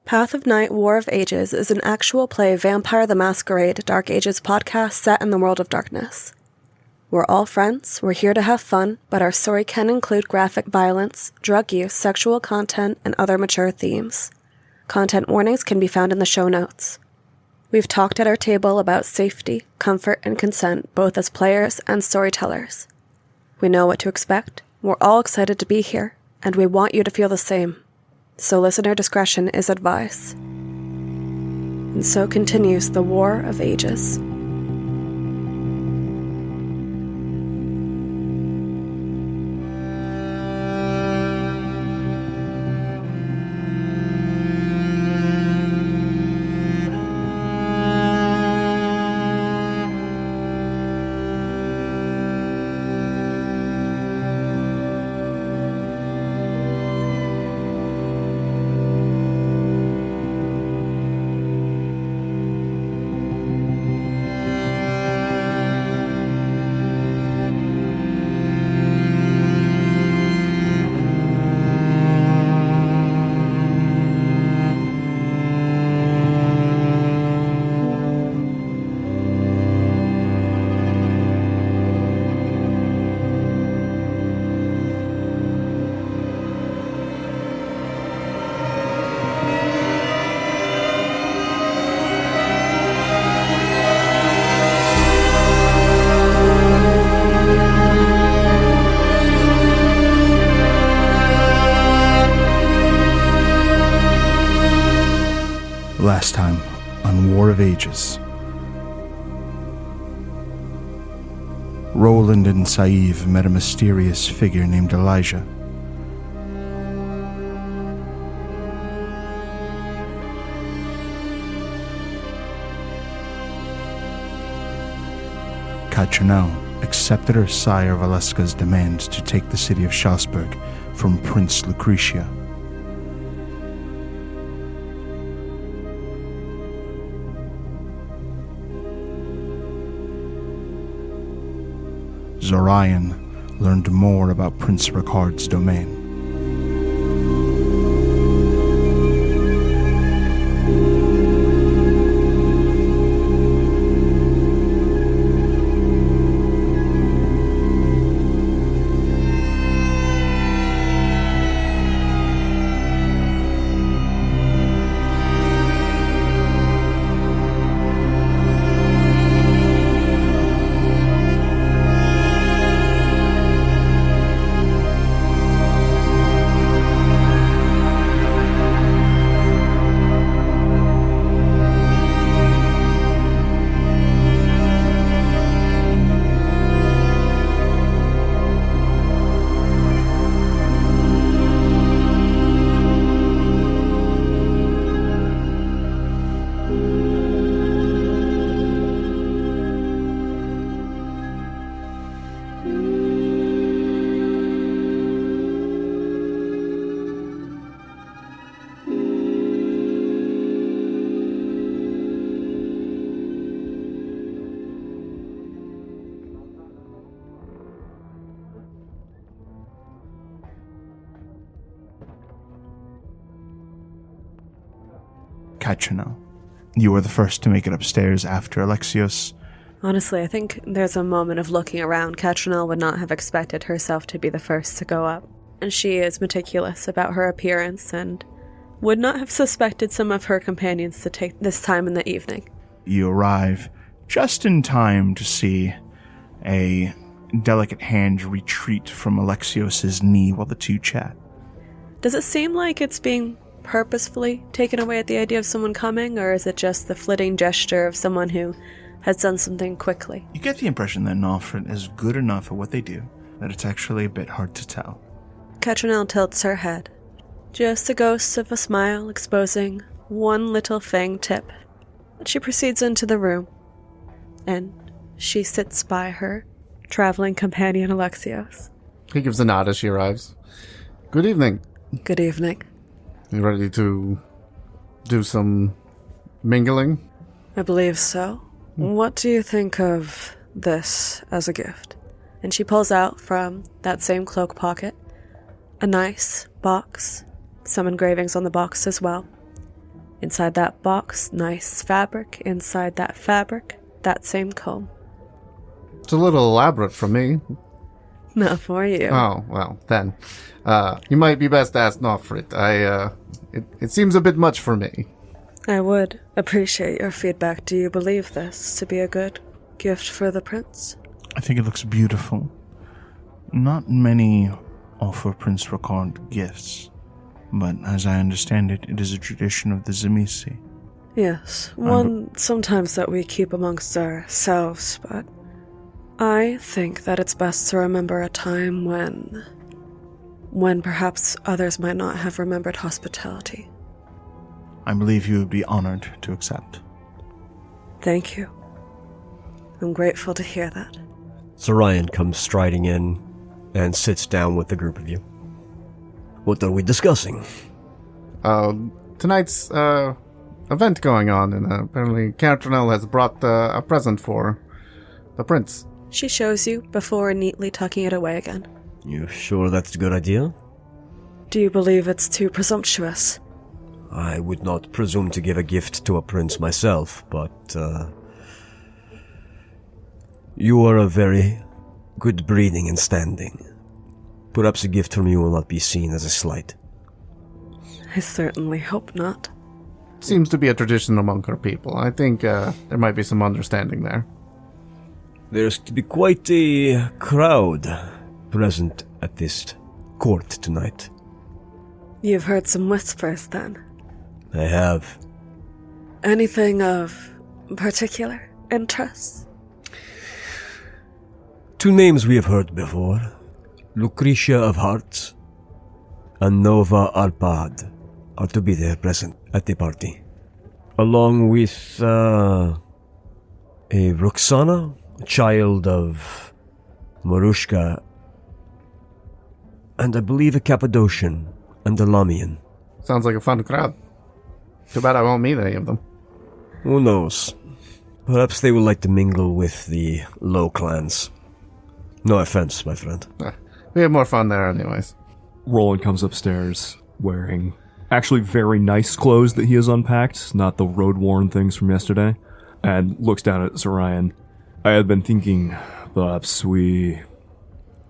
Path of Night, War of Ages is an actual play Vampire the Masquerade Dark Ages podcast set in the world of darkness. We're all friends, we're here to have fun, but our story can include graphic violence, drug use, sexual content, and other mature themes. Content warnings can be found in the show notes. We've talked at our table about safety, comfort, and consent, both as players and storytellers. We know what to expect, we're all excited to be here, and we want you to feel the same. So listener discretion is advised. And so continues the War of Ages. Last time on War of Ages. Roland and Sadhbh met a mysterious figure named Elijah. Catrinel accepted her sire Valeska's demand to take the city of Schlossberg from Prince Lucretia. Zorion learned more about Prince Rikard's domain. Catrinel, you were the first to make it upstairs after Alexios. Honestly, I think there's a moment of looking around. Catrinel would not have expected herself to be the first to go up. And she is meticulous about her appearance and would not have suspected some of her companions to take this time in the evening. You arrive just in time to see a delicate hand retreat from Alexios' knee while the two chat. Does it seem like it's being purposefully taken away at the idea of someone coming, or is it just the flitting gesture of someone who has done something quickly? You get the impression that Nofrit is good enough at what they do that it's actually a bit hard to tell. Catrinel tilts her head. Just a ghost of a smile exposing one little fang tip. She proceeds into the room, and she sits by her traveling companion Alexios. He gives a nod as she arrives. Good evening. Good evening. You ready to do some mingling? I believe so. What do you think of this as a gift? And she pulls out from that same cloak pocket a nice box, some engravings on the box as well. Inside that box, nice fabric. Inside that fabric, that same comb. It's a little elaborate for me. Not for you. Oh, well, then. You might be best to ask Nofrit. It seems a bit much for me. I would appreciate your feedback. Do you believe this to be a good gift for the prince? I think it looks beautiful. Not many offer Prince Rikard gifts, but as I understand it, it is a tradition of the Zemisi. Yes, one sometimes that we keep amongst ourselves, but I think that it's best to remember a time when perhaps others might not have remembered hospitality. I believe you would be honored to accept. Thank you. I'm grateful to hear that. Zorion comes striding in and sits down with the group of you. What are we discussing? Tonight's event going on, and apparently Catrinel has brought a present for the prince. She shows you before neatly tucking it away again. You sure that's a good idea? Do you believe it's too presumptuous? I would not presume to give a gift to a prince myself, but you are of very good breeding and standing. Perhaps a gift from you will not be seen as a slight. I certainly hope not. Seems to be a tradition among her people. I think there might be some understanding there. There's to be quite a crowd present at this court tonight. You've heard some whispers, then? I have. Anything of particular interest? Two names we have heard before. Lucretia of Hearts and Nova Arpad are to be there present at the party. Along with a Roxana, a child of Marushka, and I believe a Cappadocian and a Lamian. Sounds like a fun crowd. Too bad I won't meet any of them. Who knows? Perhaps they would like to mingle with the low clans. No offense, my friend. We have more fun there anyways. Roland comes upstairs wearing actually very nice clothes that he has unpacked, not the road-worn things from yesterday, and looks down at Zorion. I had been thinking perhaps we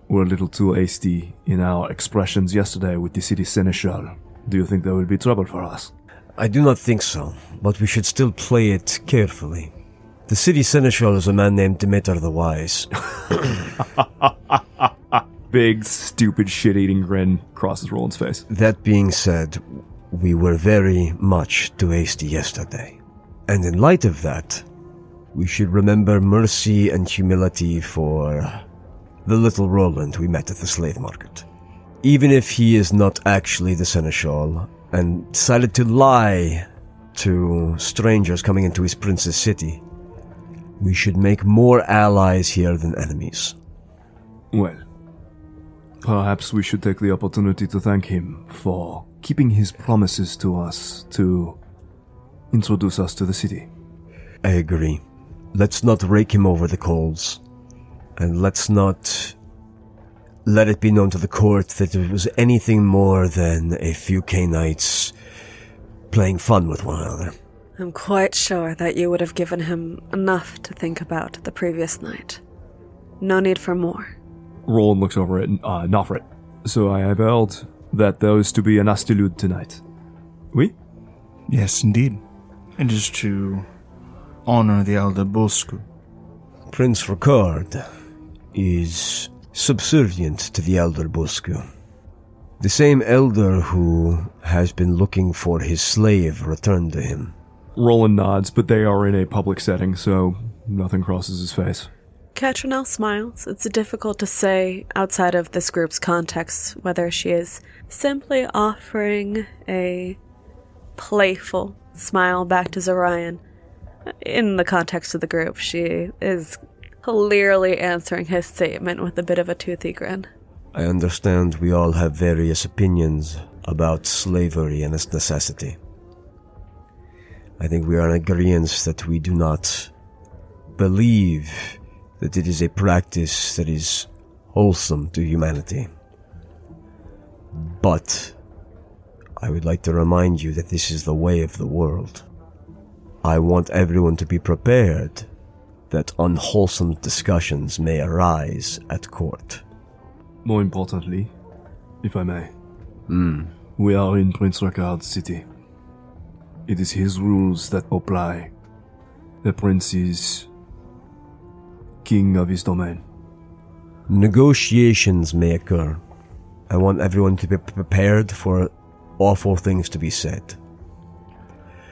were a little too hasty in our expressions yesterday with the city seneschal. Do you think there will be trouble for us? I do not think so, but we should still play it carefully. The city seneschal is a man named Demeter the Wise. Big, stupid, shit-eating grin crosses Roland's face. That being said, we were very much too hasty yesterday. And in light of that, we should remember mercy and humility for the little Roland we met at the slave market. Even if he is not actually the seneschal and decided to lie to strangers coming into his prince's city, we should make more allies here than enemies. Well, perhaps we should take the opportunity to thank him for keeping his promises to us to introduce us to the city. I agree. Let's not rake him over the coals. And let's not let it be known to the court that it was anything more than a few Canaanites playing fun with one another. I'm quite sure that you would have given him enough to think about the previous night. No need for more. Roland looks over at Nofrit. So I have heard that there is to be an astilude tonight. Oui? Yes, indeed. It is to honor the elder Bulsku. Prince Rikard is subservient to the elder Bulsku. The same elder who has been looking for his slave returned to him. Roland nods, but they are in a public setting, so nothing crosses his face. Catrinel smiles. It's difficult to say outside of this group's context whether she is simply offering a playful smile back to Zorion. In the context of the group, she is clearly answering his statement with a bit of a toothy grin. I understand we all have various opinions about slavery and its necessity. I think we are in agreement that we do not believe that it is a practice that is wholesome to humanity. But I would like to remind you that this is the way of the world. I want everyone to be prepared that unwholesome discussions may arise at court. More importantly, if I may, we are in Prince Rikard's city. It is his rules that apply. The prince is king of his domain. Negotiations may occur. I want everyone to be prepared for awful things to be said.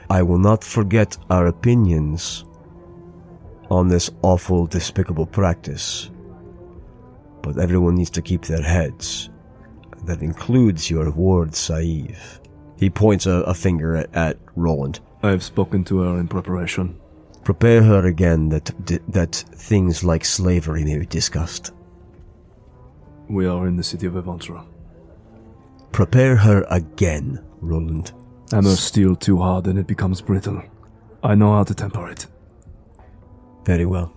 I will not forget our opinions on this awful, despicable practice, but everyone needs to keep their heads. That includes your ward, Saif. He points a finger at Roland. I have spoken to her in preparation. Prepare her again that things like slavery may be discussed. We are in the city of Adventure. Prepare her again, Roland. Hammer steel too hard and it becomes brittle. I know how to temper it. Very well.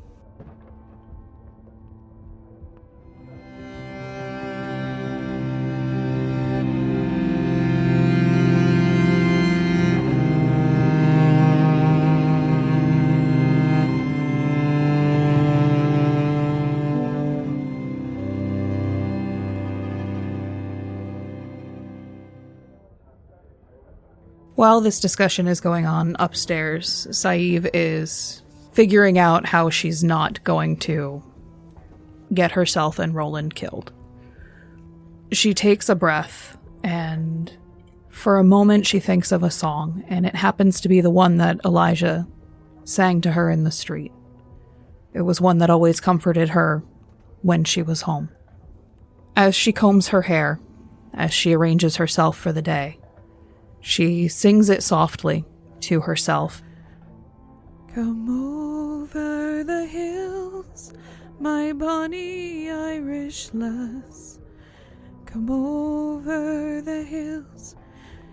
While this discussion is going on upstairs, Saif is figuring out how she's not going to get herself and Roland killed. She takes a breath, and for a moment she thinks of a song, and it happens to be the one that Elijah sang to her in the street. It was one that always comforted her when she was home. As she combs her hair, as she arranges herself for the day, she sings it softly to herself. Come over the hills, my bonny Irish lass. Come over the hills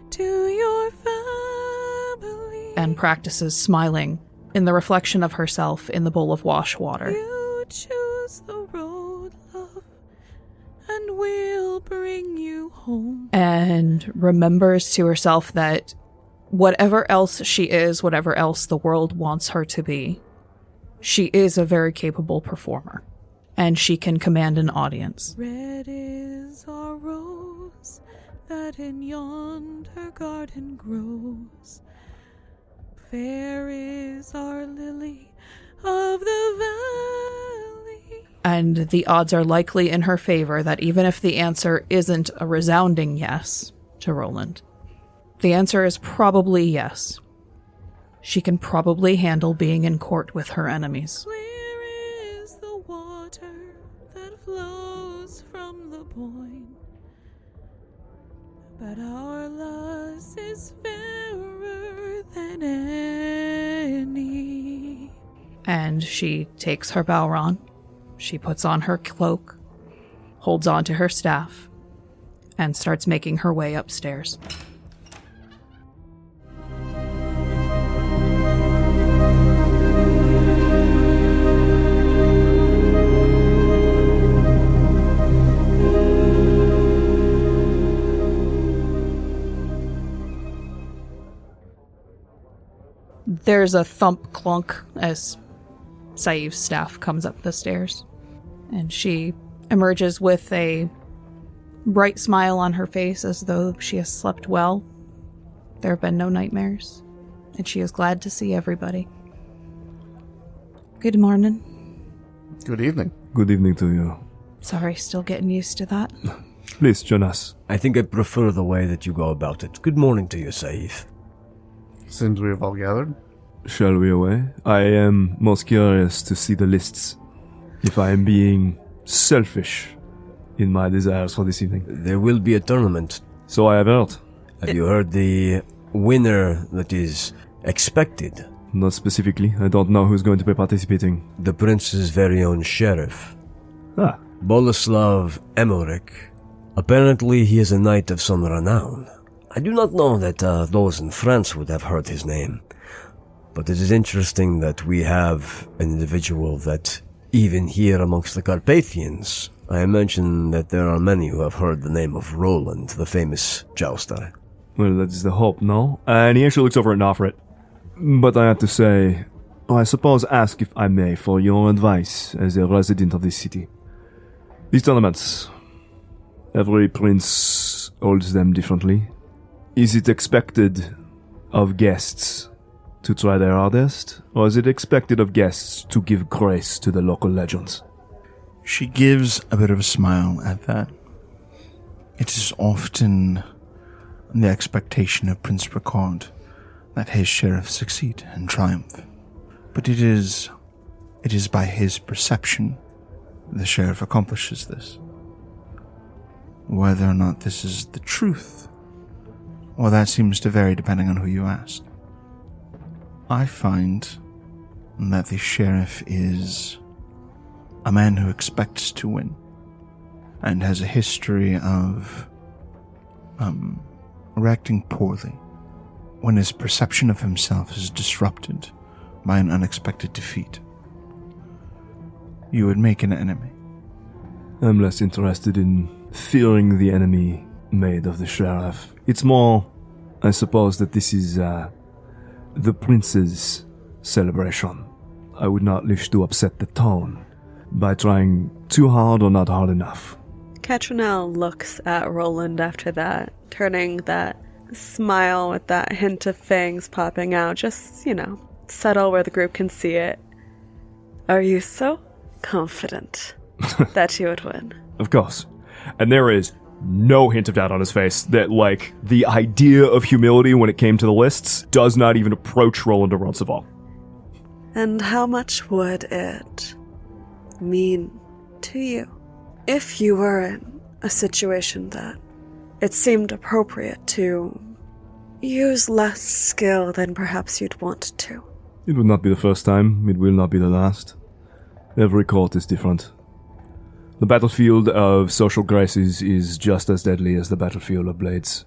to your family. And practices smiling in the reflection of herself in the bowl of wash water. You choose the road, love, and we'll bring you home. And remembers to herself that whatever else she is, whatever else the world wants her to be, she is a very capable performer, and she can command an audience. Red is our rose that in yonder garden grows. Fair is our lily of the valley. And the odds are likely in her favor that even if the answer isn't a resounding yes to Roland, the answer is probably yes. She can probably handle being in court with her enemies. Clear is the water that flows from the Boyne, but our loss is fairer than any. And she takes her bowron, she puts on her cloak, holds on to her staff, and starts making her way upstairs. There's a thump clunk as Saif's staff comes up the stairs, and she emerges with a bright smile on her face as though she has slept well. There have been no nightmares, and she is glad to see everybody. Good morning. Good evening. Good evening to you. Sorry, still getting used to that. Please join us. I think I prefer the way that you go about it. Good morning to you, Saif. Seems we have all gathered. Shall we away? I am most curious to see the lists. If I am being selfish in my desires for this evening. There will be a tournament. So I have heard. Have you heard the winner that is expected? Not specifically. I don't know who's going to be participating. The prince's very own sheriff. Ah. Boleslav Emmerich. Apparently he is a knight of some renown. I do not know that those in France would have heard his name. But it is interesting that we have an individual that, even here amongst the Carpathians, I imagine that there are many who have heard the name of Roland, the famous jouster. Well, that's the hope, no? And he actually looks over at Nofrit. But I have to say, I suppose ask if I may for your advice as a resident of this city. These tournaments, every prince holds them differently. Is it expected of guests to try their hardest, or is it expected of guests to give grace to the local legends? She gives a bit of a smile at that. It is often the expectation of Prince Rikard that his sheriff succeed and triumph. But it is by his perception the sheriff accomplishes this. Whether or not this is the truth, well, that seems to vary depending on who you ask. I find that the sheriff is a man who expects to win and has a history of reacting poorly when his perception of himself is disrupted by an unexpected defeat. You would make an enemy. I'm less interested in fearing the enemy made of the sheriff. It's more, I suppose, that this is the prince's celebration. I would not wish to upset the tone by trying too hard or not hard enough. Catrinel looks at Roland after that, turning that smile with that hint of fangs popping out, just, subtle where the group can see it. Are you so confident that you would win? Of course. And there is no hint of doubt on his face that, the idea of humility when it came to the lists does not even approach Roland or Roncevaux. And how much would it mean to you if you were in a situation that it seemed appropriate to use less skill than perhaps you'd want to? It would not be the first time. It will not be the last. Every court is different. The battlefield of social graces is just as deadly as the battlefield of blades.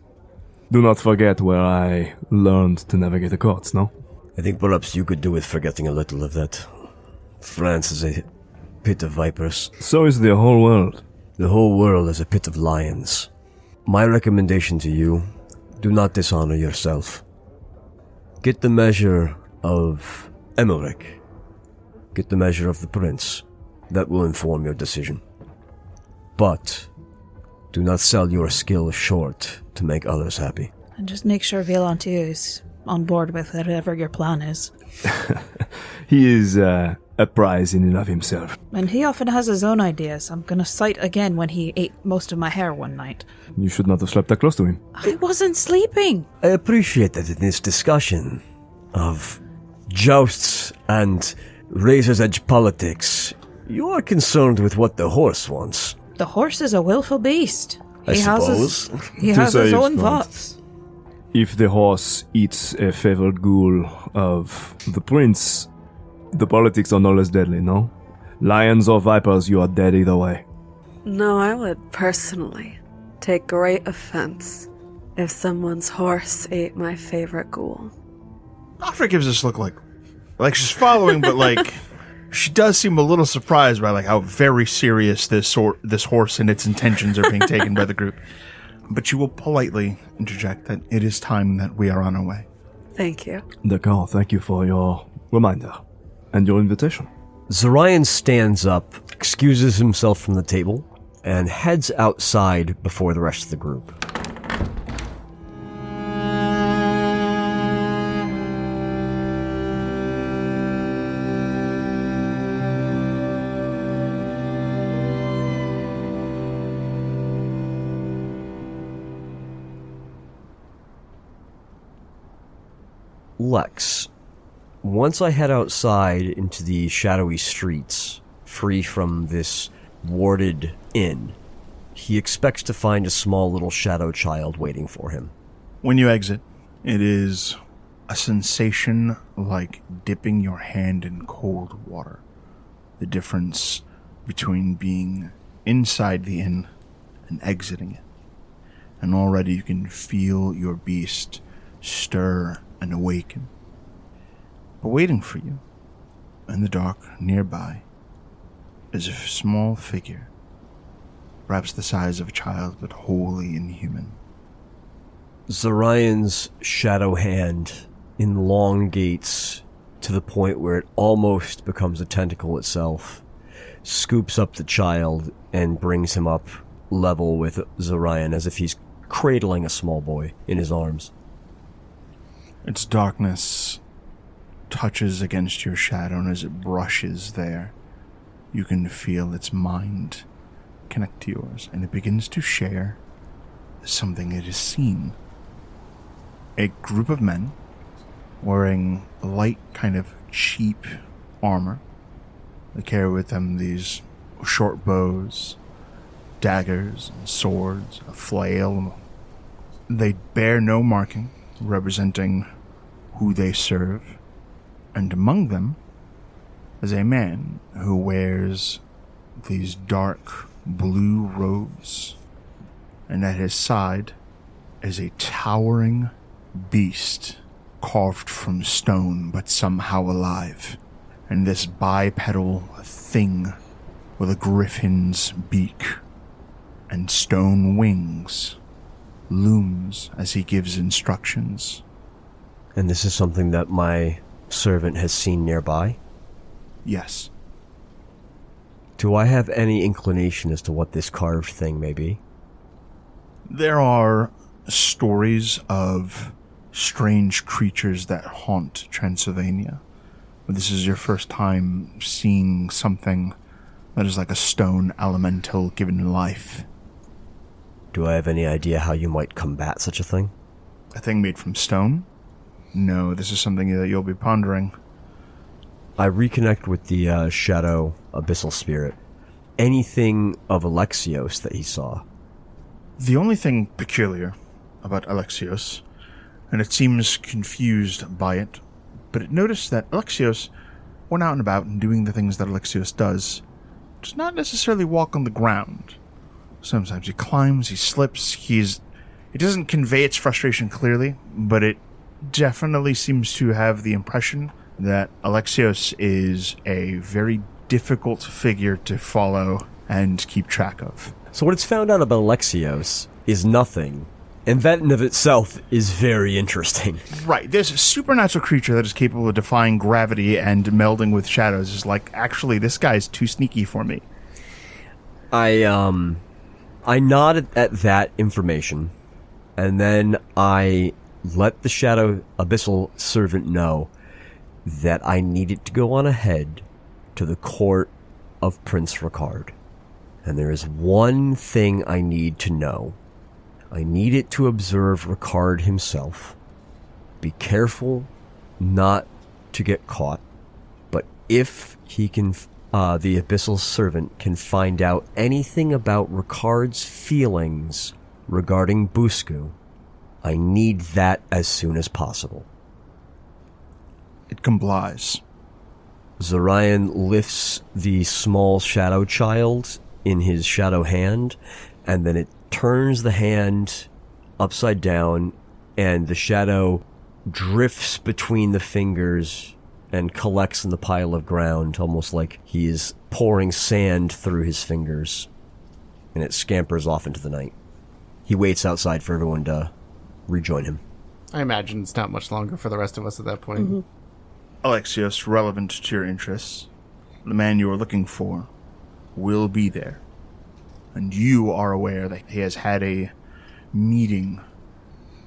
Do not forget where I learned to navigate the courts, no? I think perhaps you could do with forgetting a little of that. France is a pit of vipers. So is the whole world. The whole world is a pit of lions. My recommendation to you, do not dishonor yourself. Get the measure of Emmerich. Get the measure of the prince. That will inform your decision. But do not sell your skill short to make others happy. And just make sure Violentier is on board with whatever your plan is. He is a prize in and of himself. And he often has his own ideas. I'm gonna cite again when he ate most of my hair one night. You should not have slept that close to him. I wasn't sleeping. I appreciate that in this discussion of jousts and razor's edge politics, you are concerned with what the horse wants. The horse is a willful beast. I suppose. He has his own thoughts. If the horse eats a favored ghoul of the prince, the politics are no less deadly, no? Lions or vipers, you are dead either way. No, I would personally take great offense if someone's horse ate my favorite ghoul. Ephrat gives this look like she's following, but she does seem a little surprised by how very serious this horse and its intentions are being taken by the group. But she will politely interject that it is time that we are on our way. Thank you. D'accord, thank you for your reminder and your invitation. Zorion stands up, excuses himself from the table, and heads outside before the rest of the group. Lex, once I head outside into the shadowy streets, free from this warded inn, he expects to find a small little shadow child waiting for him. When you exit, it is a sensation like dipping your hand in cold water. The difference between being inside the inn and exiting it. And already you can feel your beast stir and awaken. But waiting for you, in the dark nearby, is a small figure, perhaps the size of a child but wholly inhuman. Zorion's shadow hand elongates to the point where it almost becomes a tentacle itself, scoops up the child, and brings him up level with Zorion as if he's cradling a small boy in his arms. Its darkness touches against your shadow, and as it brushes there, you can feel its mind connect to yours, and it begins to share something it has seen. A group of men wearing light, kind of cheap armor. They carry with them these short bows, daggers, and swords, a flail. They bear no marking representing who they serve, and among them is a man who wears these dark blue robes, and at his side is a towering beast carved from stone but somehow alive, and this bipedal thing with a griffin's beak and stone wings looms as he gives instructions. And this is something that my servant has seen nearby? Yes. Do I have any inclination as to what this carved thing may be? There are stories of strange creatures that haunt Transylvania. But this is your first time seeing something that is like a stone elemental given life. Do I have any idea how you might combat such a thing? A thing made from stone? No, this is something that you'll be pondering. I reconnect with the shadow abyssal spirit. Anything of Alexios that he saw? The only thing peculiar about Alexios, and it seems confused by it, but it noticed that Alexios, when out and about and doing the things that Alexios does not necessarily walk on the ground. Sometimes he climbs, he slips, it doesn't convey its frustration clearly, but it definitely seems to have the impression that Alexios is a very difficult figure to follow and keep track of. So what it's found out about Alexios is nothing, and that in of itself is very interesting. Right, this supernatural creature that is capable of defying gravity and melding with shadows is like, actually, this guy's too sneaky for me. I nod at that information, and then I let the Shadow Abyssal servant know that I needed to go on ahead to the court of Prince Rikard. And there is one thing I need to know. I need it to observe Rikard himself. Be careful not to get caught, but if he can, the Abyssal servant can find out anything about Rikard's feelings regarding Busku, I need that as soon as possible. It complies. Zorion lifts the small shadow child in his shadow hand, and then it turns the hand upside down, and the shadow drifts between the fingers and collects in the pile of ground, almost like he is pouring sand through his fingers, and it scampers off into the night. He waits outside for everyone to rejoin him. I imagine it's not much longer for the rest of us at that point. Mm-hmm. Alexios, relevant to your interests, the man you are looking for will be there. And you are aware that he has had a meeting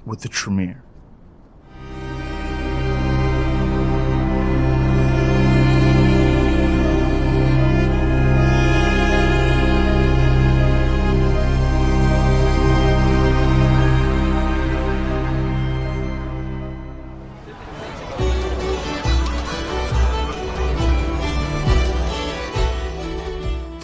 with the Tremere.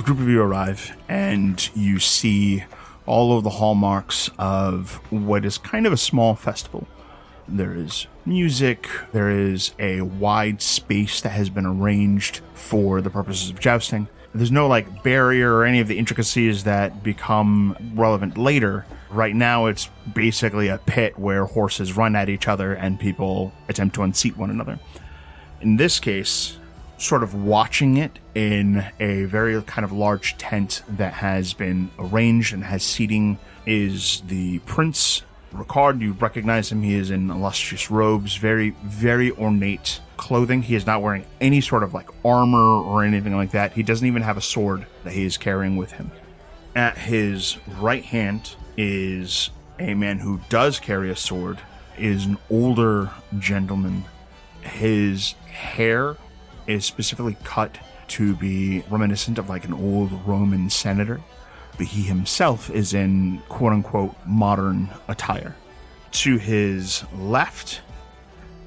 Group of you arrive, and you see all of the hallmarks of what is kind of a small festival. There is music, there is a wide space that has been arranged for the purposes of jousting. There's no barrier or any of the intricacies that become relevant later. Right now it's basically a pit where horses run at each other and people attempt to unseat one another. In this case, sort of watching it in a very kind of large tent that has been arranged and has seating is the Prince Rikard, you recognize him. He is in illustrious robes, very, very ornate clothing. He is not wearing any sort of like armor or anything like that. He doesn't even have a sword that he is carrying with him. At his right hand is a man who does carry a sword. It is an older gentleman. His hair is specifically cut to be reminiscent of like an old Roman senator, but he himself is in quote-unquote modern attire. To his left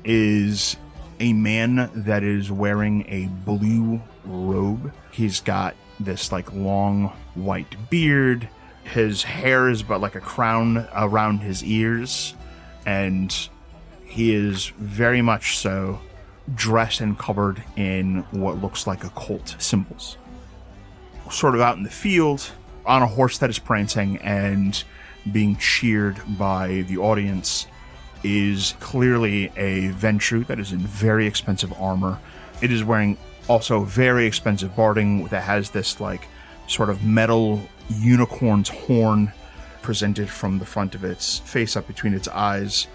is a man that is wearing a blue robe. He's got this like long white beard. His hair is but like a crown around his ears, and he is very much so dressed and covered in what looks like occult symbols. Sort of out in the field, on a horse that is prancing and being cheered by the audience, is clearly a Ventrue that is in very expensive armor. It is wearing also very expensive barding that has this like sort of metal unicorn's horn presented from the front of its face up between its eyes.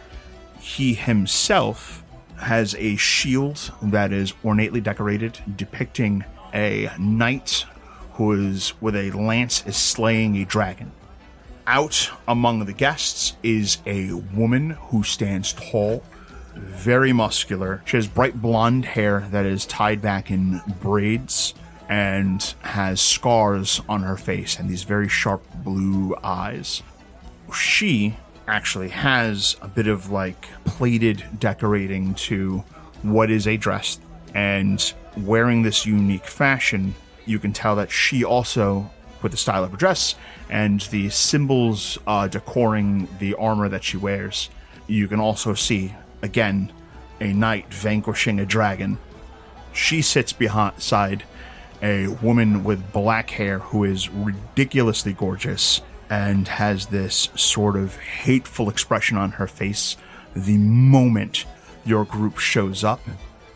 He himself has a shield that is ornately decorated, depicting a knight who is with a lance is slaying a dragon. Out among the guests is a woman who stands tall, very muscular. She has bright blonde hair that is tied back in braids and has scars on her face and these very sharp blue eyes. She actually has a bit of like plated decorating to what is a dress, and wearing this unique fashion, you can tell that she also, with the style of her dress and the symbols decoring the armor that she wears, you can also see, again, a knight vanquishing a dragon. She sits beside a woman with black hair who is ridiculously gorgeous and has this sort of hateful expression on her face the moment your group shows up,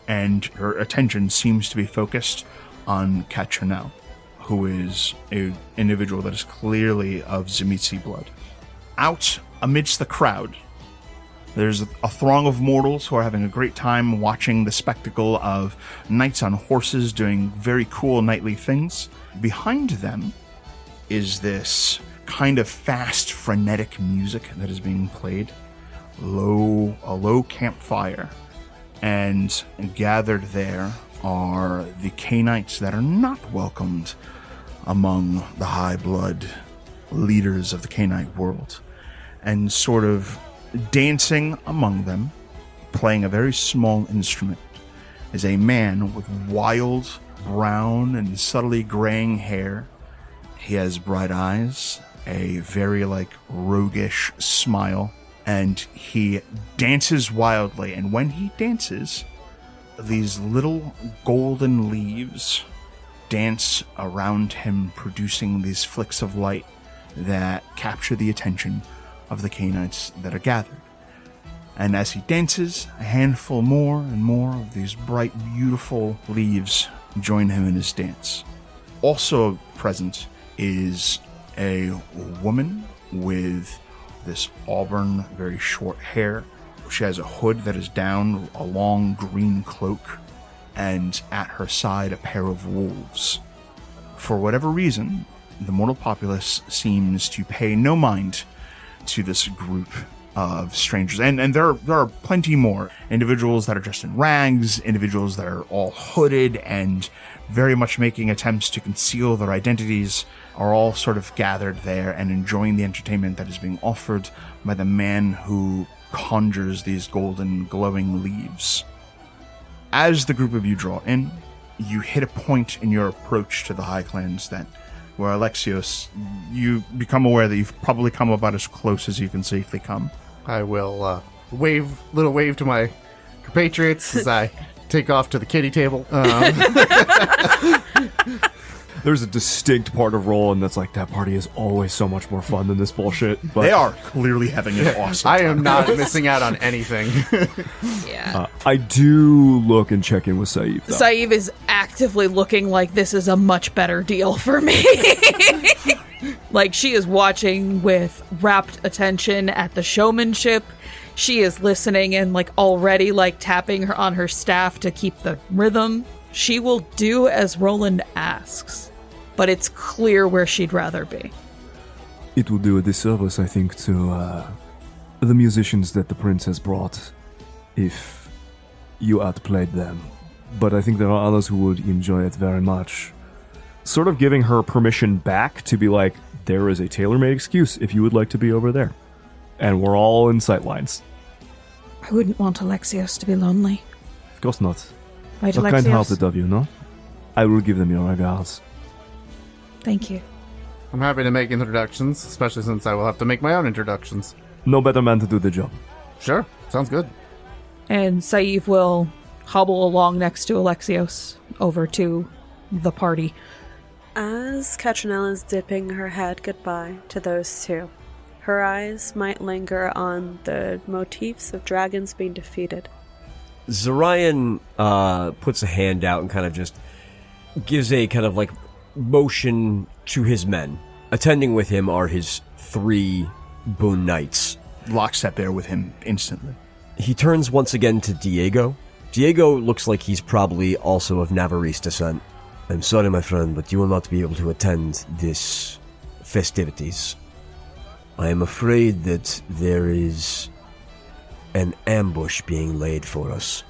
and her attention seems to be focused on Catrinel, who is an individual that is clearly of Tzimisce blood. Out amidst the crowd, there's a throng of mortals who are having a great time watching the spectacle of knights on horses doing very cool knightly things. Behind them is this kind of fast, frenetic music that is being played. A low campfire. And gathered there are the Cainites that are not welcomed among the high blood leaders of the Cainite world. And sort of dancing among them, playing a very small instrument, is a man with wild brown and subtly graying hair. He has bright eyes, a very like roguish smile, and he dances wildly. And when he dances, these little golden leaves dance around him, producing these flicks of light that capture the attention of the Cainites that are gathered. And as he dances, a handful more and more of these bright, beautiful leaves join him in his dance. Also present is a woman with this auburn, very short hair. She has a hood that is down, a long green cloak, and at her side a pair of wolves. For whatever reason, the mortal populace seems to pay no mind to this group of strangers. And there are plenty more. Individuals that are dressed in rags, individuals that are all hooded and very much making attempts to conceal their identities, are all sort of gathered there and enjoying the entertainment that is being offered by the man who conjures these golden glowing leaves. As the group of you draw in, you hit a point in your approach to the High Clans that where Alexios, you become aware that you've probably come about as close as you can safely come. I will wave to my compatriots as I take off to the kiddie table. There's a distinct part of Roland that's like, that party is always so much more fun than this bullshit. But they are clearly having an awesome time. I am not missing out on anything. Yeah. I do look and check in with Saeed, though. Saeed is actively looking like this is a much better deal for me. Like, she is watching with rapt attention at the showmanship. She is listening and, like, already, like, tapping her on her staff to keep the rhythm. She will do as Roland asks, but it's clear where she'd rather be. It will do a disservice, I think, to the musicians that the prince has brought if you outplayed them. But I think there are others who would enjoy it very much. Sort of giving her permission back to be like, there is a tailor-made excuse if you would like to be over there. And we're all in sightlines. I wouldn't want Alexios to be lonely. Of course not. Right, What Alexios? kind-hearted of you, no? I will give them your regards. Thank you. I'm happy to make introductions, especially since I will have to make my own introductions. No better man to do the job. Sure, sounds good. And Saif will hobble along next to Alexios over to the party. As Catrinel is dipping her head goodbye to those two, her eyes might linger on the motifs of dragons being defeated. Zorion puts a hand out and kind of just gives a kind of like motion to his men. Attending with him are his 3 boon knights. Lockstep there with him instantly. He turns once again to Diego. Diego looks like he's probably also of Navarrese descent. I'm sorry, my friend, but you will not be able to attend this festivities. I am afraid that there is an ambush being laid for us,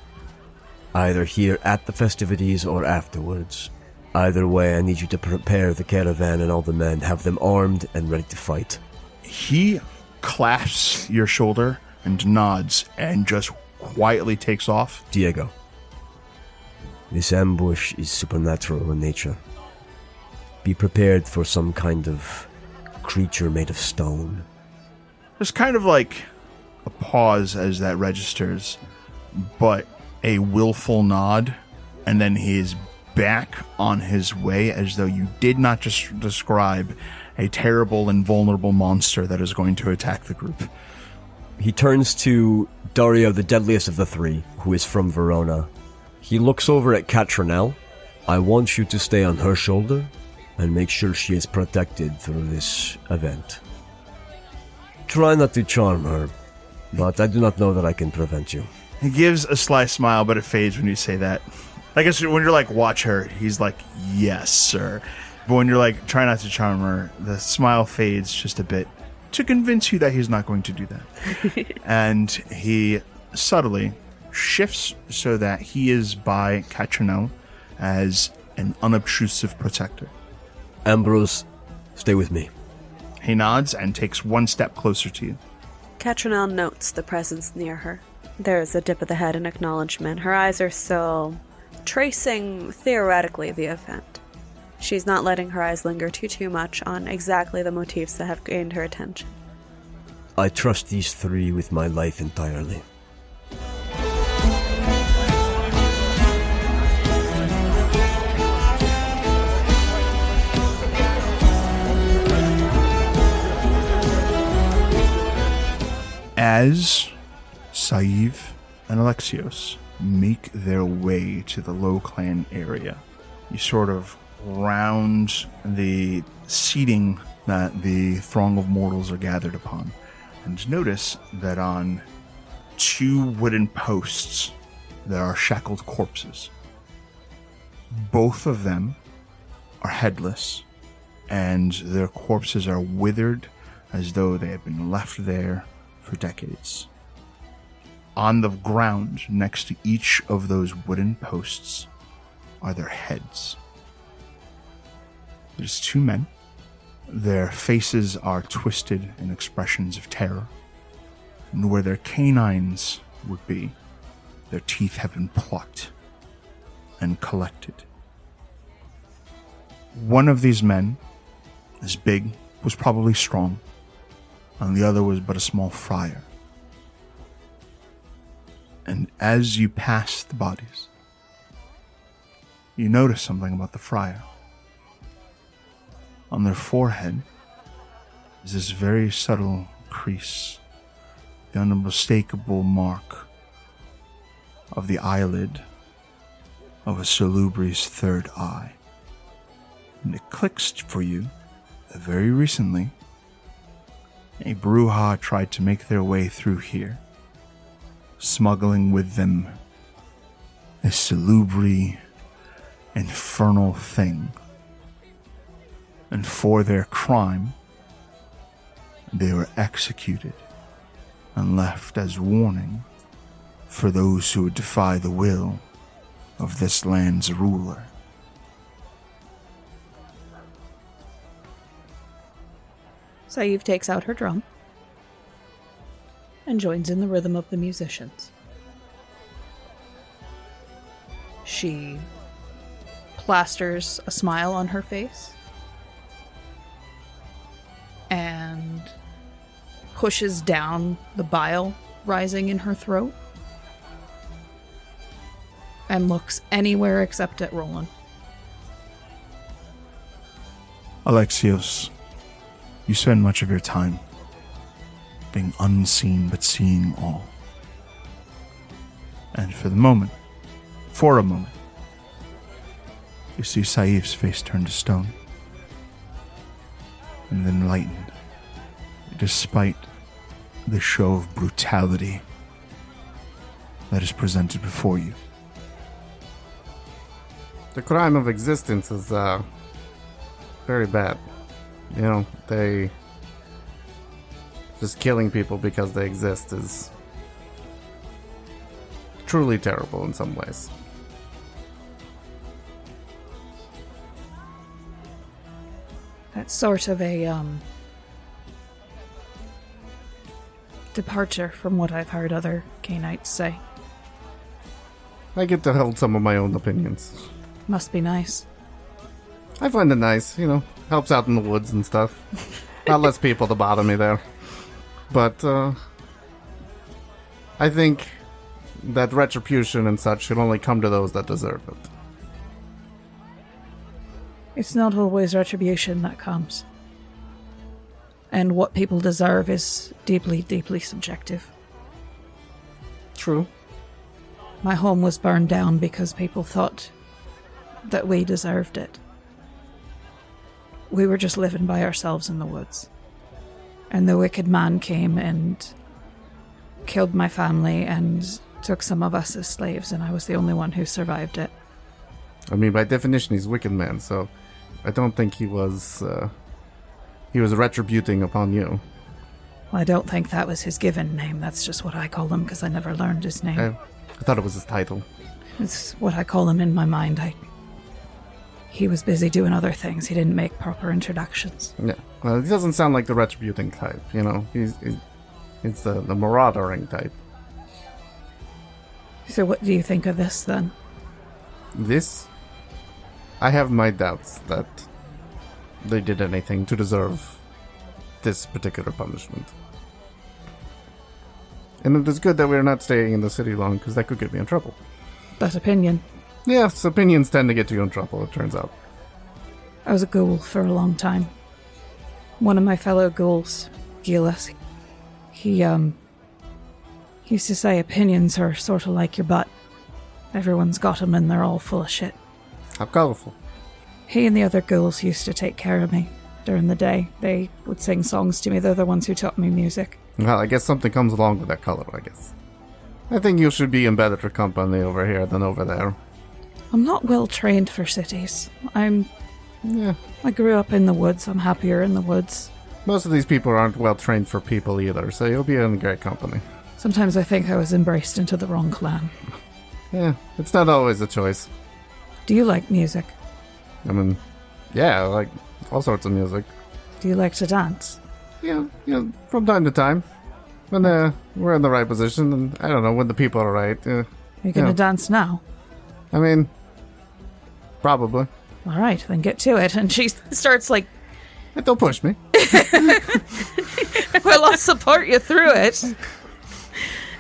either here at the festivities or afterwards. Either way, I need you to prepare the caravan and all the men, have them armed and ready to fight. He clasps your shoulder and nods and just quietly takes off. Diego, this ambush is supernatural in nature. Be prepared for some kind of creature made of stone. There's kind of like a pause as that registers, but a willful nod, and then he is back on his way as though you did not just describe a terrible and vulnerable monster that is going to attack the group. He turns to Dario, the deadliest of the 3, who is from Verona. He looks over at Catrinel. I want you to stay on her shoulder and make sure she is protected through this event. Try not to charm her, but I do not know that I can prevent you. He gives a sly smile, but it fades when you say that. I guess when you're like, watch her, he's like, yes, sir. But when you're like, try not to charm her, the smile fades just a bit to convince you that he's not going to do that. And he subtly shifts so that he is by Catrinel as an unobtrusive protector. Ambrose, stay with me. He nods and takes one step closer to you. Catrinel notes the presence near her. There is a dip of the head in acknowledgement. Her eyes are still tracing, theoretically, the event. She's not letting her eyes linger too much on exactly the motifs that have gained her attention. I trust these 3 with my life entirely. As Sadhbh and Alexios make their way to the Low Clan area, you sort of round the seating that the throng of mortals are gathered upon, and notice that on 2 wooden posts there are shackled corpses. Both of them are headless, and their corpses are withered as though they had been left there for decades. On the ground next to each of those wooden posts are their heads. There's 2 men. Their faces are twisted in expressions of terror, and where their canines would be, their teeth have been plucked and collected. One of these men is big, was probably strong, and the other was but a small friar. And as you pass the bodies, you notice something about the friar. On their forehead is this very subtle crease, the unmistakable mark of the eyelid of a Salubri's 3rd eye. And it clicks for you very recently, a Bruja tried to make their way through here, smuggling with them a salubri, infernal thing. And for their crime, they were executed and left as warning for those who would defy the will of this land's ruler. Saïv takes out her drum and joins in the rhythm of the musicians. She plasters a smile on her face and pushes down the bile rising in her throat and looks anywhere except at Roland. Alexios, you spend much of your time being unseen but seeing all. And for a moment, you see Saïv's face turn to stone, and then lighten, despite the show of brutality that is presented before you. The crime of existence is very bad. You know, they just killing people because they exist is truly terrible in some ways. That's sort of a departure from what I've heard other Canaanites say. I get to hold some of my own opinions. Must be nice. I find it nice, you know, helps out in the woods and stuff. Not less people to bother me there. But, I think that retribution and such should only come to those that deserve it. It's not always retribution that comes. And what people deserve is deeply, deeply subjective. True. My home was burned down because people thought that we deserved it. We were just living by ourselves in the woods. And the wicked man came and killed my family and took some of us as slaves, and I was the only one who survived it. I mean, by definition, he's a wicked man, so I don't think he was retributing upon you. Well, I don't think that was his given name. That's just what I call him because I never learned his name. I thought it was his title. It's what I call him in my mind. He was busy doing other things. He didn't make proper introductions. Yeah. Well, he doesn't sound like the retributing type, you know. He's the maraudering type. So what do you think of this, then? This? I have my doubts that they did anything to deserve this particular punishment. And it is good that we're not staying in the city long, because that could get me in trouble. That opinion. Yes, opinions tend to get you in trouble, it turns out. I was a ghoul for a long time. One of my fellow ghouls, Gilles, he used to say opinions are sort of like your butt. Everyone's got them and they're all full of shit. How colorful. He and the other ghouls used to take care of me during the day. They would sing songs to me. They're the ones who taught me music. Well, I guess something comes along with that color, I guess. I think you should be in better company over here than over there. I'm not well trained for cities. Yeah. I grew up in the woods. I'm happier in the woods. Most of these people aren't well trained for people either, so you'll be in great company. Sometimes I think I was embraced into the wrong clan. Yeah, it's not always a choice. Do you like music? I mean, yeah, I like all sorts of music. Do you like to dance? Yeah, from time to time. When we're in the right position, and I don't know, when the people are right. Are you going to dance now? I mean, probably. All right, then get to it. And she starts like... Don't push me. Well, I'll support you through it.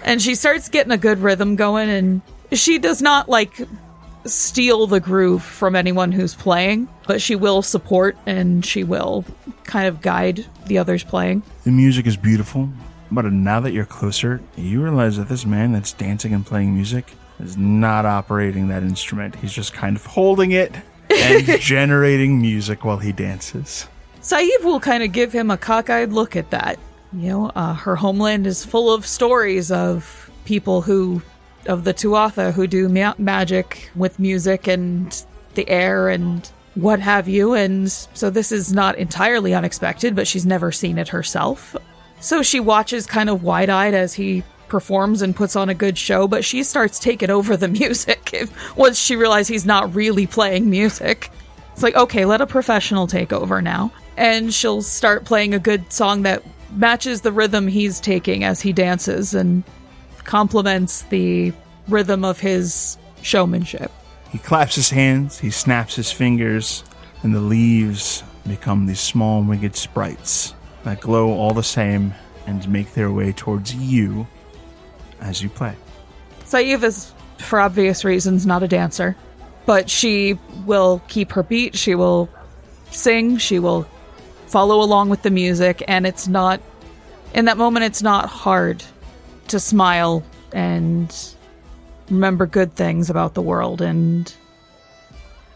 And she starts getting a good rhythm going, and she does not, like, steal the groove from anyone who's playing, but she will support and she will kind of guide the others playing. The music is beautiful, but now that you're closer, you realize that this man that's dancing and playing music is not operating that instrument. He's just kind of holding it and generating music while he dances. Saeed will kind of give him a cockeyed look at that. Her homeland is full of stories of people of the Tuatha who do magic with music and the air and what have you, and so this is not entirely unexpected, but she's never seen it herself. So she watches kind of wide-eyed as he performs and puts on a good show, but she starts taking over the music once she realizes he's not really playing music. It's like, okay, let a professional take over now. And she'll start playing a good song that matches the rhythm he's taking as he dances and complements the rhythm of his showmanship. He claps his hands, he snaps his fingers, and the leaves become these small winged sprites that glow all the same and make their way towards you as you play. Saeed is, for obvious reasons, not a dancer, but she will keep her beat, she will sing, she will follow along with the music, and it's not, in that moment, it's not hard to smile and remember good things about the world and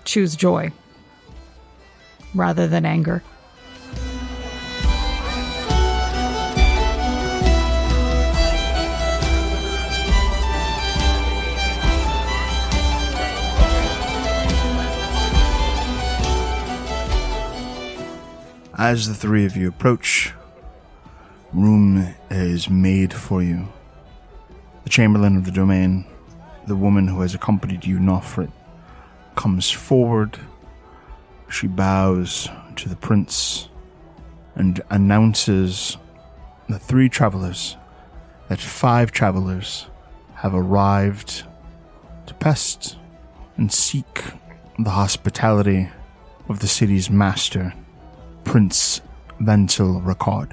choose joy rather than anger. As the three of you approach, room is made for you. The Chamberlain of the Domain, the woman who has accompanied you, Nofrit, comes forward. She bows to the prince and announces that 3 travelers, that 5 travelers have arrived to pest and seek the hospitality of the city's master, Prince Vencel Rikard.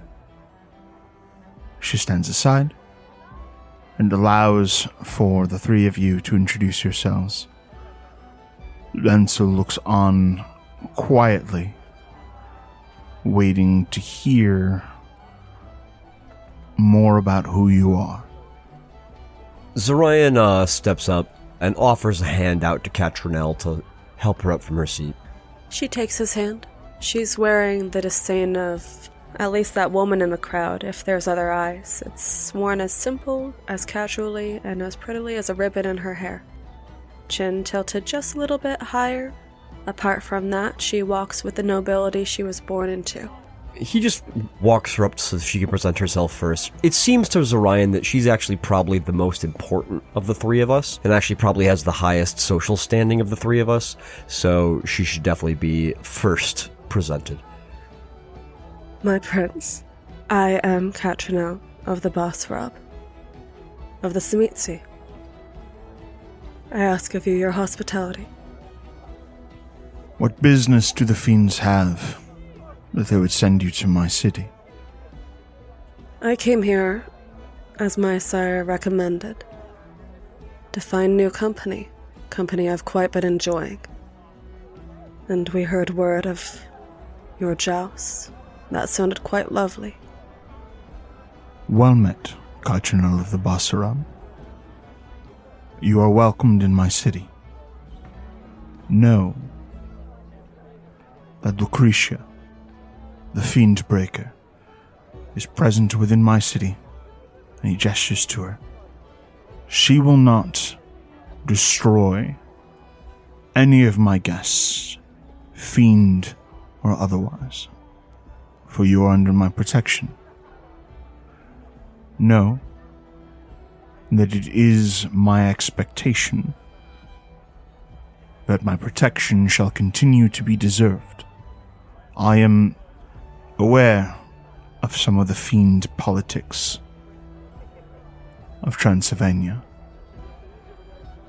She stands aside and allows for the 3 of you to introduce yourselves. Vencel looks on quietly, waiting to hear more about who you are. Zorion steps up and offers a hand out to Catrinel to help her up from her seat. She takes his hand. She's wearing the disdain of at least that woman in the crowd, if there's other eyes. It's worn as simple, as casually, and as prettily as a ribbon in her hair. Chin tilted just a little bit higher. Apart from that, she walks with the nobility she was born into. He just walks her up so she can present herself first. It seems to Zorion that she's actually probably the most important of the 3 of us, and actually probably has the highest social standing of the 3 of us, so she should definitely be first presented. My prince, I am Catrinel of the Basrab, of the Samitsi. I ask of you your hospitality. What business do the fiends have that they would send you to my city? I came here, as my sire recommended, to find new company I've quite been enjoying. And we heard word of your jousts. That sounded quite lovely. Well met, Catrinel of the Basarab. You are welcomed in my city. Know that Lucretia, the Fiend Breaker, is present within my city, and he gestures to her. She will not destroy any of my guests, fiend or otherwise, for you are under my protection. Know that it is my expectation that my protection shall continue to be deserved. I am aware of some of the fiend politics of Transylvania,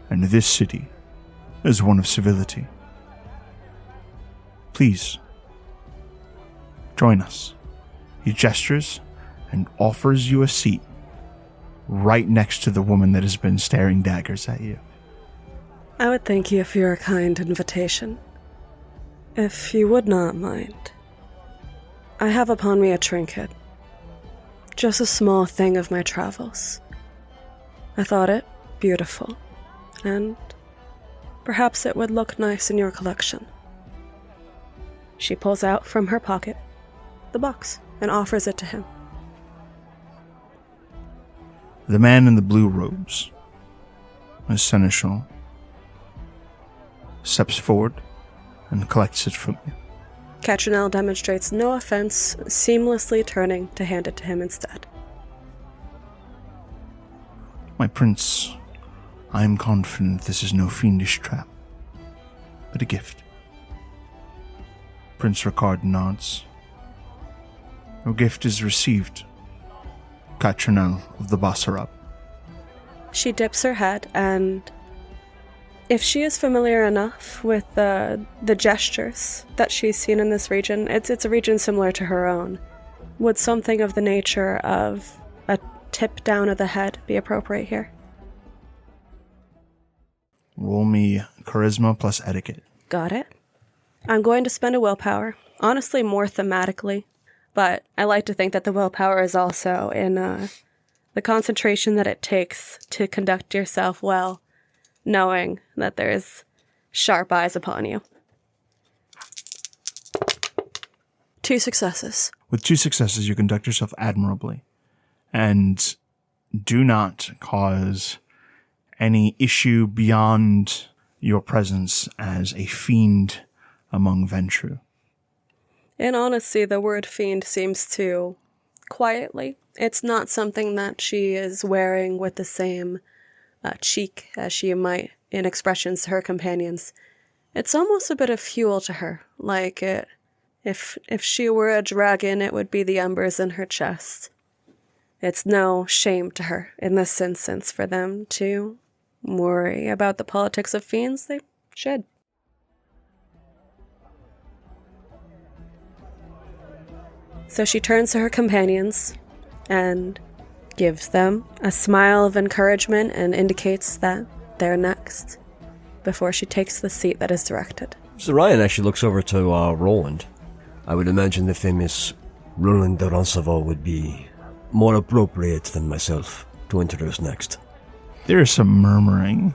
and this city is one of civility. Please, join us. He gestures and offers you a seat right next to the woman that has been staring daggers at you. I would thank you for your kind invitation. If you would not mind, I have upon me a trinket. Just a small thing of my travels. I thought it beautiful, and perhaps it would look nice in your collection. She pulls out from her pocket the box and offers it to him. The man in the blue robes, a seneschal, steps forward and collects it from you. Catrinel demonstrates no offense, seamlessly turning to hand it to him instead. My prince, I am confident this is no fiendish trap, but a gift. Prince Rikard nods. Your gift is received, Catrinel of the Basarab. She dips her head, and if she is familiar enough with the gestures that she's seen in this region, it's a region similar to her own. Would something of the nature of a tip down of the head be appropriate here? Roll me charisma plus etiquette. Got it. I'm going to spend a willpower, honestly more thematically, but I like to think that the willpower is also in the concentration that it takes to conduct yourself well, knowing that there's sharp eyes upon you. 2 successes. With 2 successes, you conduct yourself admirably, and do not cause any issue beyond your presence as a fiend among Ventrue. In honesty, the word fiend seems to quietly. It's not something that she is wearing with the same cheek as she might in expressions to her companions. It's almost a bit of fuel to her, like if she were a dragon, it would be the embers in her chest. It's no shame to her in this instance for them to worry about the politics of fiends. They should. So she turns to her companions and gives them a smile of encouragement and indicates that they're next before she takes the seat that is directed. Zorion actually looks over to Roland. I would imagine the famous Roland de Roncevaux would be more appropriate than myself to introduce next. There is some murmuring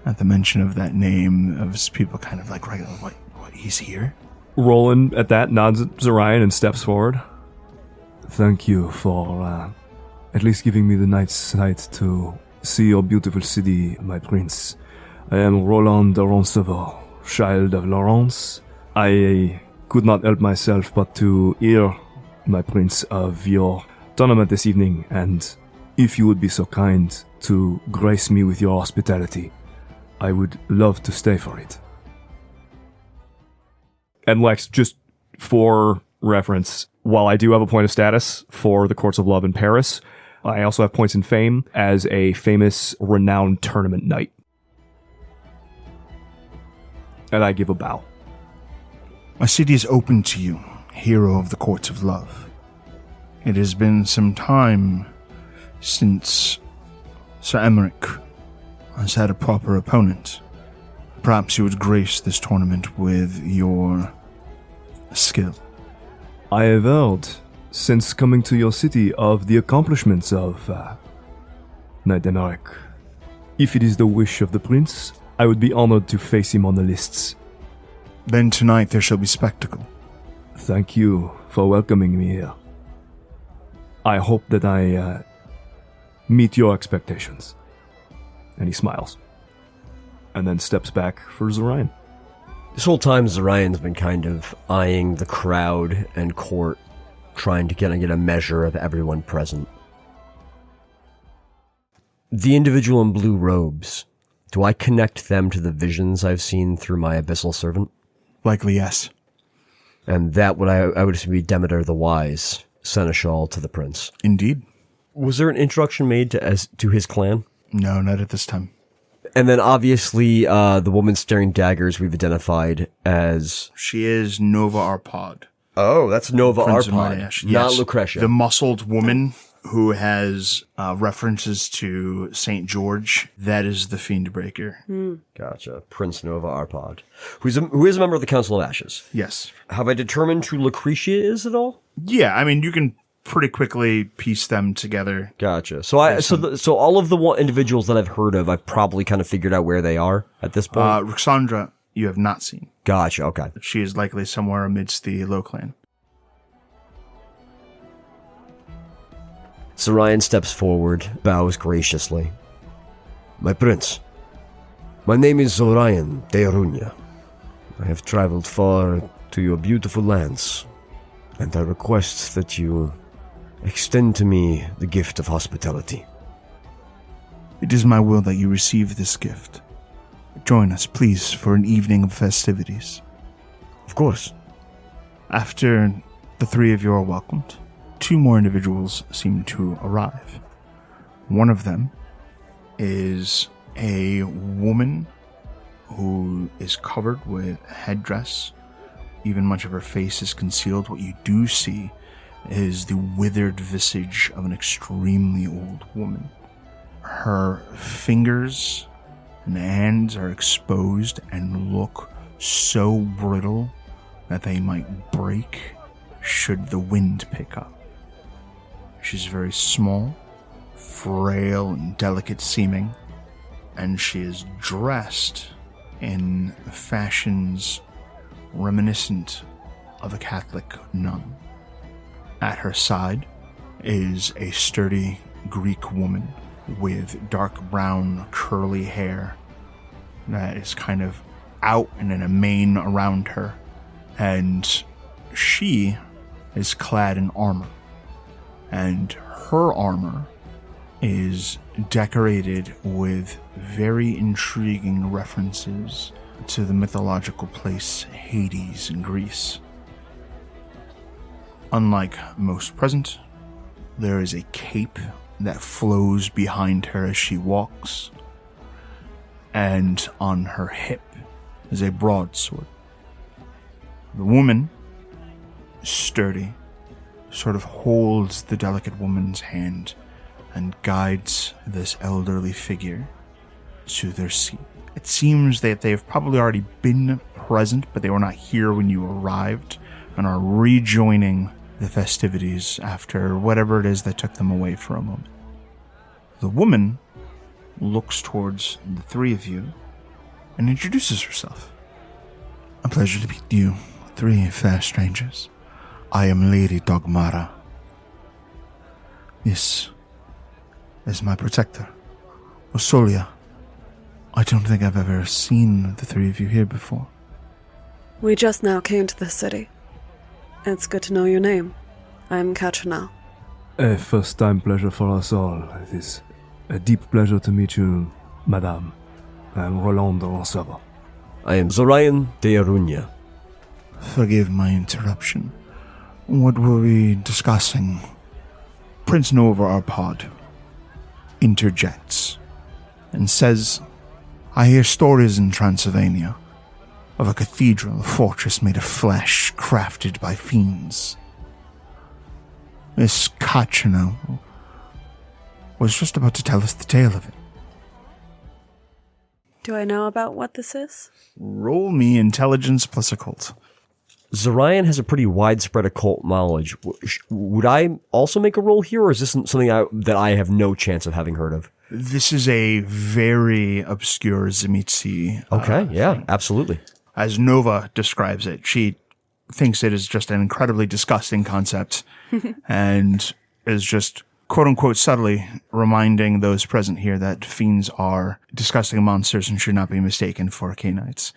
at the mention of that name, of people kind of like, right, what, he's here? Roland, at that, nods at Zorion and steps forward. Thank you for at least giving me the night's sight to see your beautiful city, my prince. I am Roland de Roncevaux, child of Laurence. I could not help myself but to hear, my prince, of your tournament this evening, and if you would be so kind to grace me with your hospitality, I would love to stay for it. And Lex, just for reference, while I do have a point of status for the Courts of Love in Paris, I also have points in fame as a famous, renowned tournament knight. And I give a bow. My city is open to you, hero of the Courts of Love. It has been some time since Sir Emmerich has had a proper opponent. Perhaps you would grace this tournament with your skill. I have heard, since coming to your city, of the accomplishments of Knight Emmerich. If it is the wish of the prince, I would be honored to face him on the lists. Then tonight there shall be spectacle. Thank you for welcoming me here. I hope that I meet your expectations. And he smiles. And then steps back for Zorion. This whole time, Zorion's been kind of eyeing the crowd and court, trying to get a measure of everyone present. The individual in blue robes, do I connect them to the visions I've seen through my abyssal servant? Likely yes. And that would I would assume be Demeter the Wise, seneschal to the prince. Indeed. Was there an introduction made to his clan? No, not at this time. And then obviously the woman staring daggers we've identified as... She is Nova Arpad. Oh, that's Nova Prince of Arpad, Madash. not Yes. Lucretia. The muscled woman who has references to St. George. That is the Fiend Breaker. Gotcha. Prince Nova Arpad, who is a member of the Council of Ashes. Yes. Have I determined who Lucretia is at all? Yeah, I mean, you can pretty quickly piece them together. Gotcha. So all of the individuals that I've heard of, I've probably kind of figured out where they are at this point. Ruxandra, you have not seen. Gotcha. Okay. She is likely somewhere amidst the Low Clan. Zorion steps forward, bows graciously. My prince, my name is Zorion de Iruña. I have traveled far to your beautiful lands, and I request that you extend to me the gift of hospitality. It is my will that you receive this gift. Join us, please, for an evening of festivities. Of course. After the three of you are welcomed, two more individuals seem to arrive. One of them is a woman who is covered with headdress. Even much of her face is concealed. What you do see is the withered visage of an extremely old woman. Her fingers and hands are exposed and look so brittle that they might break should the wind pick up. She's very small, frail, and delicate seeming, and she is dressed in fashions reminiscent of a Catholic nun. At her side is a sturdy Greek woman with dark brown curly hair that is kind of out and in a mane around her, and she is clad in armor, and her armor is decorated with very intriguing references to the mythological place Hades in Greece. Unlike most present, there is a cape that flows behind her as she walks, and on her hip is a broadsword. The woman, sturdy, sort of holds the delicate woman's hand and guides this elderly figure to their seat. It seems that they have probably already been present, but they were not here when you arrived, and are rejoining the festivities after whatever it is that took them away for a moment. The woman looks towards the three of you and introduces herself. A pleasure to meet you, three fair strangers. I am Lady Dogmara. This is my protector, Osolia. I don't think I've ever seen the three of you here before. We just now came to the city. It's good to know your name. I'm Catrinel. A first-time pleasure for us all. It is a deep pleasure to meet you, Madame. I am Roland de Roncevaux. I am Zorion de Iruña. Forgive my interruption. What were we discussing? Prince Nova, our pod, interjects and says, I hear stories in Transylvania of a cathedral, a fortress made of flesh, crafted by fiends. This Catrinel was just about to tell us the tale of it. Do I know about what this is? Roll me intelligence plus occult. Zorion has a pretty widespread occult knowledge. Would I also make a roll here, or is this something that I have no chance of having heard of? This is a very obscure Tzimisce. Okay, yeah, thing. Absolutely. As Nova describes it, she thinks it is just an incredibly disgusting concept and is just, quote-unquote, subtly reminding those present here that fiends are disgusting monsters and should not be mistaken for Canaanites.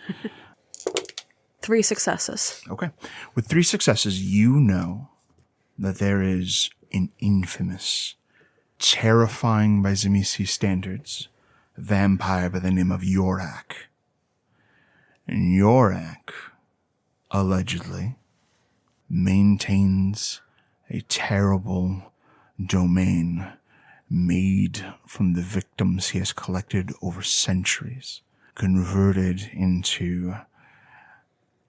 3 successes. Okay. With 3 successes, you know that there is an infamous, terrifying by Tzimisce standards, vampire by the name of Yorak. And Yorak, allegedly, maintains a terrible domain made from the victims he has collected over centuries, converted into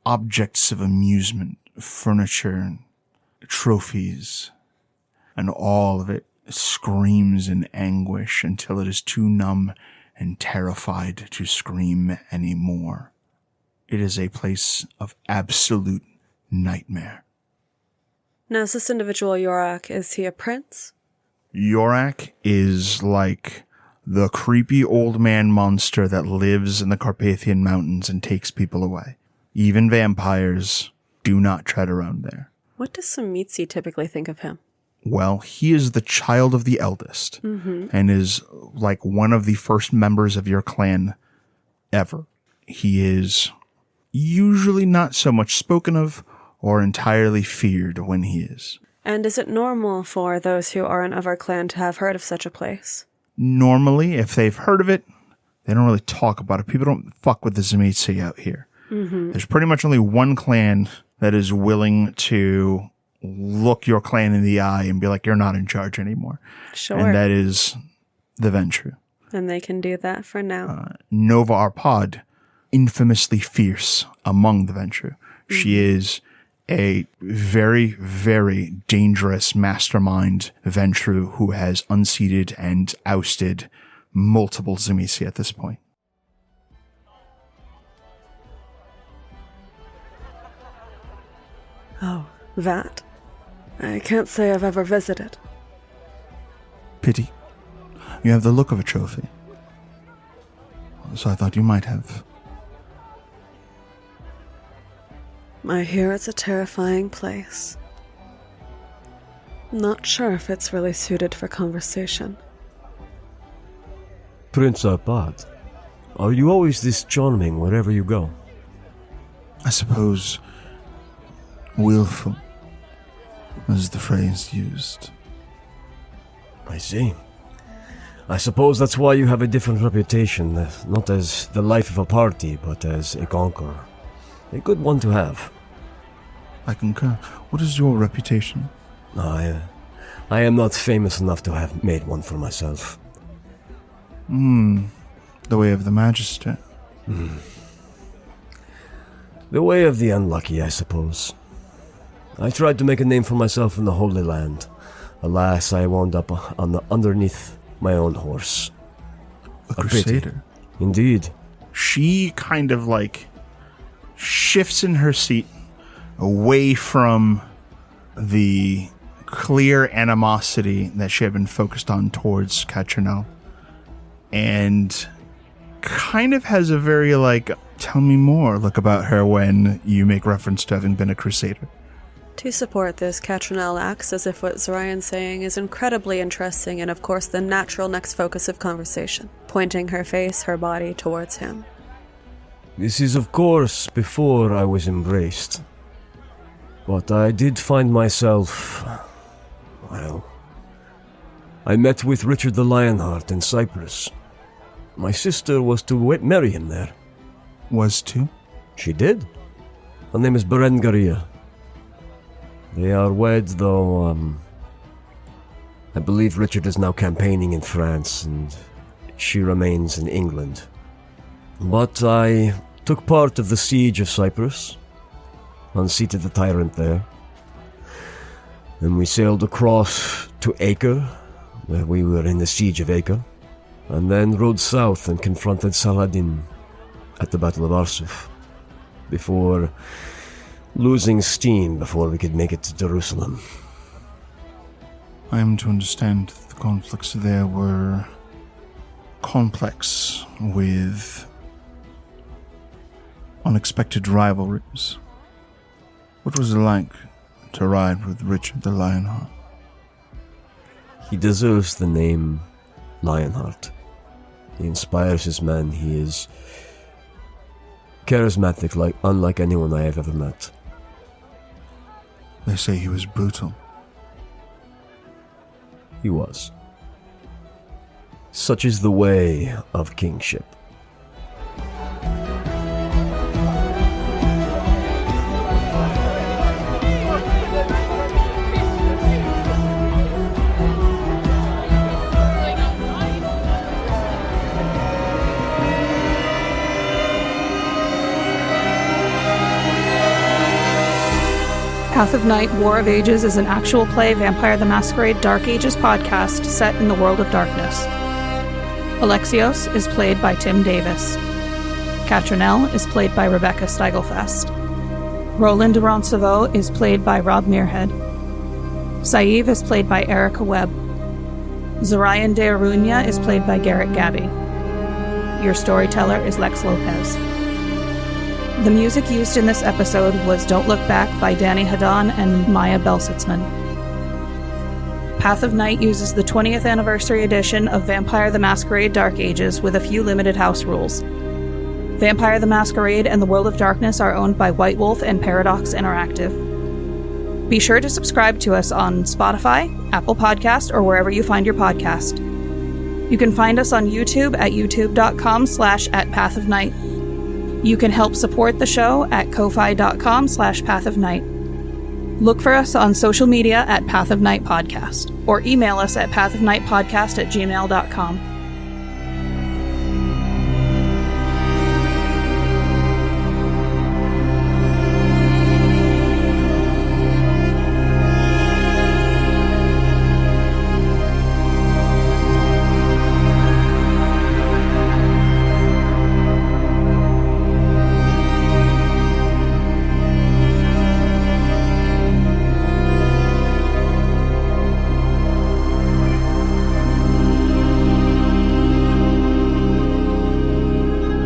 objects of amusement, furniture, trophies, and all of it screams in anguish until it is too numb and terrified to scream anymore. It is a place of absolute nightmare. Now, is this individual Yorak, is he a prince? Yorak is like the creepy old man monster that lives in the Carpathian Mountains and takes people away. Even vampires do not tread around there. What does Tzimisce typically think of him? Well, he is the child of the eldest and is like one of the first members of your clan ever. He is usually not so much spoken of or entirely feared when he is. And is it normal for those who aren't of our clan to have heard of such a place? Normally, if they've heard of it, they don't really talk about it. People don't fuck with the Tzimisce out here. There's pretty much only one clan that is willing to look your clan in the eye and be like, you're not in charge anymore. Sure. And that is the Ventrue. And they can do that for now. Nova Arpad, infamously fierce among the Ventrue. She is a very, very dangerous mastermind Ventrue who has unseated and ousted multiple Tzimisce at this point. Oh, that? I can't say I've ever visited. Pity. You have the look of a trophy. So I thought you might have. I hear it's a terrifying place. Not sure if it's really suited for conversation. Prince Arpad, are you always this charming wherever you go? I suppose willful is the phrase used. I see. I suppose that's why you have a different reputation, not as the life of a party, but as a conqueror. A good one to have. I concur. What is your reputation? I am not famous enough to have made one for myself. The way of the Magister. The way of the unlucky, I suppose. I tried to make a name for myself in the Holy Land. Alas, I wound up underneath my own horse. A crusader. Indeed. She kind of like shifts in her seat away from the clear animosity that she had been focused on towards Catrinel, and kind of has a very like, tell me more look about her when you make reference to having been a crusader. To support this, Catrinel acts as if what Zorion's saying is incredibly interesting and of course the natural next focus of conversation, pointing her face, her body towards him. This is of course before I was embraced. But I did find myself, well, I met with Richard the Lionheart in Cyprus. My sister was to marry him there. Was to? She did. Her name is Berengaria. They are wed, though, I believe Richard is now campaigning in France, and she remains in England. But I took part of the siege of Cyprus, unseated the tyrant there. Then we sailed across to Acre, where we were in the siege of Acre, and then rode south and confronted Saladin at the Battle of Arsuf, before losing steam before we could make it to Jerusalem. I am to understand that the conflicts there were complex with unexpected rivalries. What was it like to ride with Richard the Lionheart? He deserves the name Lionheart. He inspires his men. He is charismatic, unlike anyone I have ever met. They say he was brutal. He was. Such is the way of kingship. Path of Night, War of Ages is an actual play Vampire the Masquerade Dark Ages podcast set in the world of darkness. Alexios is played by Tim Davis. Catrinel is played by Rebecca Steigelfest. Roland de Roncevaux is played by Rob Muirhead. Sadhbh is played by Erika Webb. Zorion de Iruña is played by Garrett Gabbey. Your storyteller is Lex Lopez. The music used in this episode was Don't Look Back by DaniHaDani and Maya Belsitzman. Path of Night uses the 20th anniversary edition of Vampire the Masquerade Dark Ages with a few limited house rules. Vampire the Masquerade and the World of Darkness are owned by White Wolf and Paradox Interactive. Be sure to subscribe to us on Spotify, Apple Podcast, or wherever you find your podcast. You can find us on YouTube at youtube.com/@pathofnight. You can help support the show at ko-fi.com/pathofnight. Look for us on social media at Path of Night Podcast, or email us at pathofnightpodcast@gmail.com.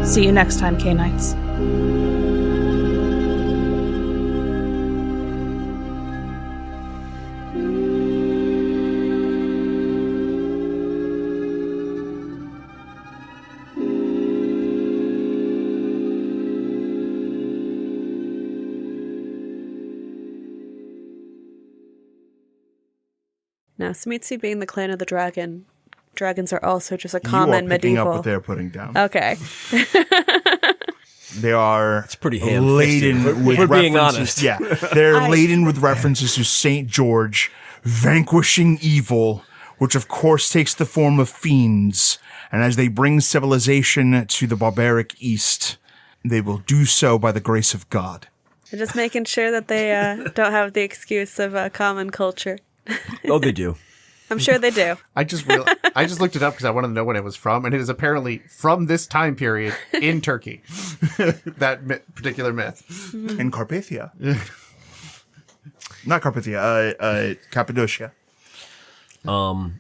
See you next time, K-Knights. Now, Smitsi being the clan of the dragon, dragons are also just a You common are picking medieval. up what they're putting down. Okay. They are pretty laden ham-fisted, with if we're being references. honest. Yeah, they're laden with references to Saint George vanquishing evil, which of course takes the form of fiends. And as they bring civilization to the barbaric East, they will do so by the grace of God. I'm just making sure that they don't have the excuse of common culture. Oh, they do. I'm sure they do. I just looked it up because I wanted to know when it was from, and it is apparently from this time period in Turkey. That particular myth. In Carpathia. Not Carpathia, Cappadocia.